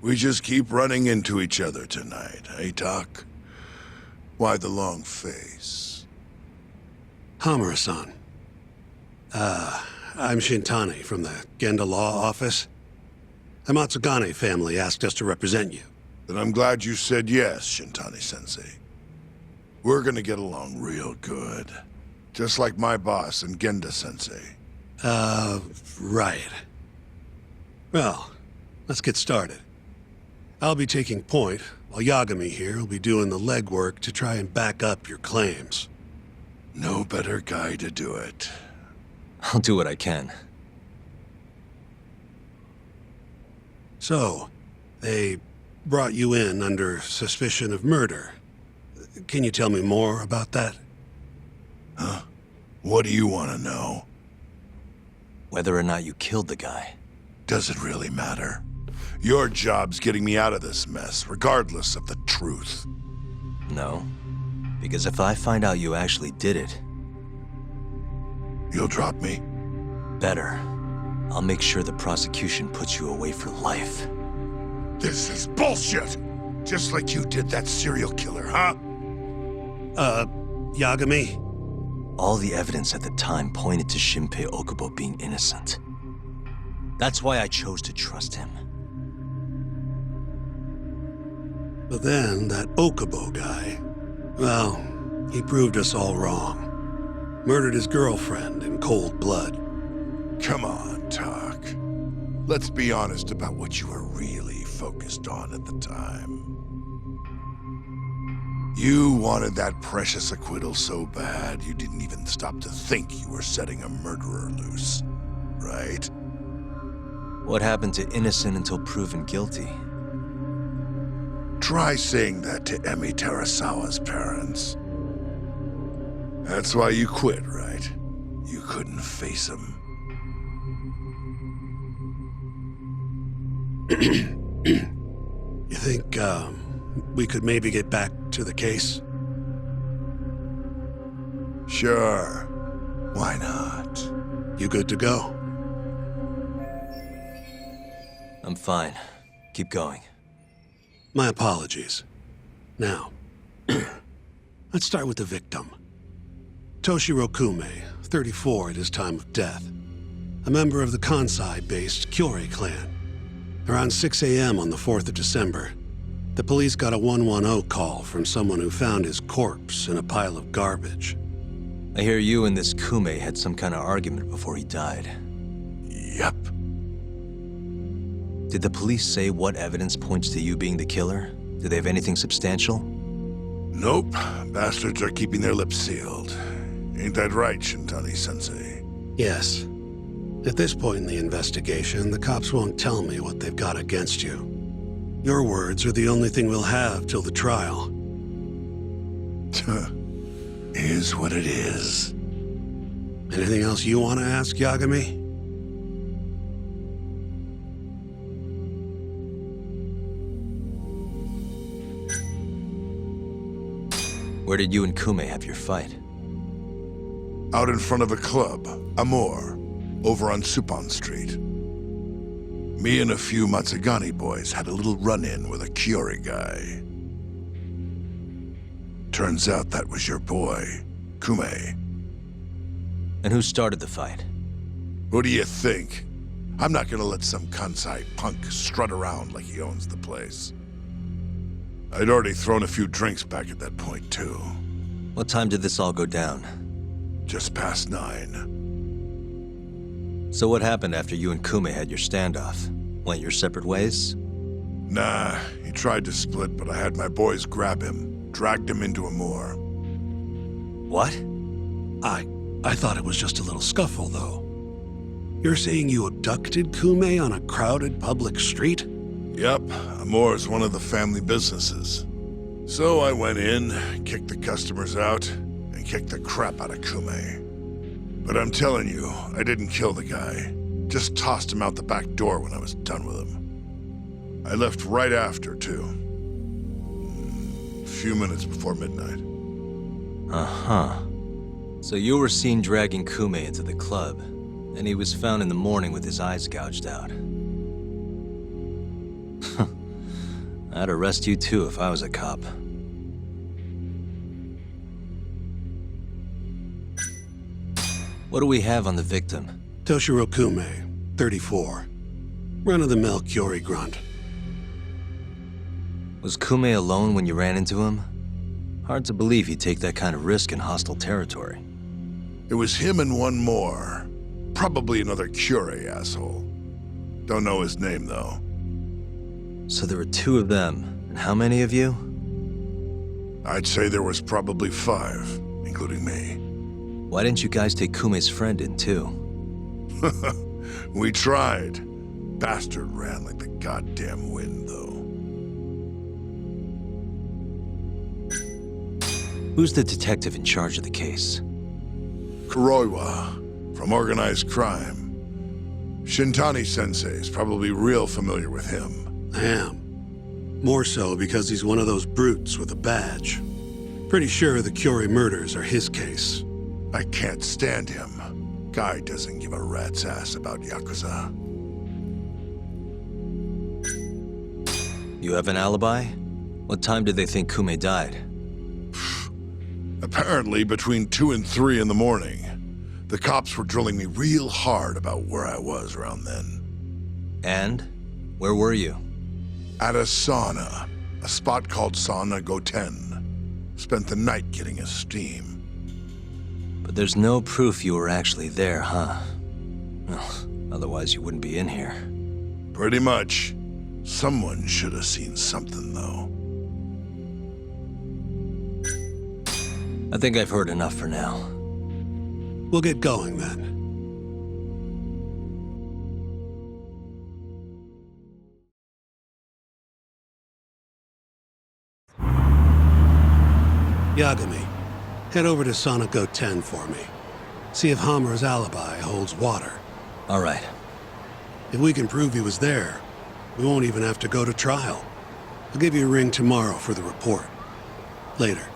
We just keep running into each other tonight, eh, Doc? Why the long face? Hamura-san. I'm Shintani from the Genda Law Office. The Matsugane family asked us to represent you. Then I'm glad you said yes, Shintani-sensei. We're gonna get along real good. Just like my boss and Genda-sensei. Right. Well, let's get started. I'll be taking point, while Yagami here will be doing the legwork to try and back up your claims. No better guy to do it. I'll do what I can. So, they brought you in under suspicion of murder. Can you tell me more about that? Huh? What do you want to know? Whether or not you killed the guy. Does it really matter? Your job's getting me out of this mess, regardless of the truth. No. Because if I find out you actually did it... You'll drop me? Better. I'll make sure the prosecution puts you away for life. This is bullshit! Just like you did that serial killer, huh? Yagami? All the evidence at the time pointed to Shinpei Okubo being innocent. That's why I chose to trust him. But then, that Okubo guy, well, he proved us all wrong. Murdered his girlfriend in cold blood. Come on, Talk. Let's be honest about what you were really focused on at the time. You wanted that precious acquittal so bad, you didn't even stop to think you were setting a murderer loose, right? What happened to innocent until proven guilty? Try saying that to Emi Terasawa's parents. That's why you quit, right? You couldn't face him. You think, we could maybe get back to the case? Sure. Why not? You good to go? I'm fine. Keep going. My apologies. Now, let's start with the victim. Toshiro Kume, 34 at his time of death. A member of the Kansai-based Kyorei clan. Around 6 a.m. on the 4th of December, the police got a 110 call from someone who found his corpse in a pile of garbage. I hear you and this Kume had some kind of argument before he died. Yep. Did the police say what evidence points to you being the killer? Do they have anything substantial? Nope. Bastards are keeping their lips sealed. Ain't that right, Shintani-sensei? Yes. At this point in the investigation, the cops won't tell me what they've got against you. Your words are the only thing we'll have till the trial. Is what it is. Anything else you want to ask, Yagami? Where did you and Kume have your fight? Out in front of a club, Amor, over on Supon Street. Me and a few Matsugane boys had a little run-in with a Kyorei guy. Turns out that was your boy, Kume. And who started the fight? What do you think? I'm not gonna let some Kansai punk strut around like he owns the place. I'd already thrown a few drinks back at that point, too. What time did this all go down? Just past 9. So what happened after you and Kume had your standoff? Went your separate ways? Nah, he tried to split, but I had my boys grab him, dragged him into Amor. What? I thought it was just a little scuffle, though. You're saying you abducted Kume on a crowded public street? Yep, Amor's one of the family businesses. So I went in, kicked the customers out, and kicked the crap out of Kume. But I'm telling you, I didn't kill the guy. Just tossed him out the back door when I was done with him. I left right after, too. A few minutes before midnight. Uh-huh. So you were seen dragging Kume into the club, and he was found in the morning with his eyes gouged out. I'd arrest you too if I was a cop. What do we have on the victim? Toshiro Kume, 34. Run-of-the-mill Kyori grunt. Was Kume alone when you ran into him? Hard to believe he'd take that kind of risk in hostile territory. It was him and one more. Probably another Curie asshole. Don't know his name, though. So there were two of them, and how many of you? I'd say there was probably 5, including me. Why didn't you guys take Kume's friend in too? We tried. Bastard ran like the goddamn wind, though. Who's the detective in charge of the case? Kuroiwa, from Organized Crime. Shintani-sensei's probably real familiar with him. I am. More so because he's one of those brutes with a badge. Pretty sure the Kyori murders are his case. I can't stand him. Guy doesn't give a rat's ass about Yakuza. You have an alibi? What time did they think Kume died? Apparently between 2 and 3 in the morning. The cops were drilling me real hard about where I was around then. And? Where were you? At a sauna. A spot called Sauna Goten. Spent the night getting a steam. But there's no proof you were actually there, huh? Well, otherwise you wouldn't be in here. Pretty much. Someone should have seen something, though. I think I've heard enough for now. We'll get going then. Yagami, head over to Sauna Goten for me. See if Hamura's alibi holds water. All right. If we can prove he was there, we won't even have to go to trial. I'll give you a ring tomorrow for the report. Later.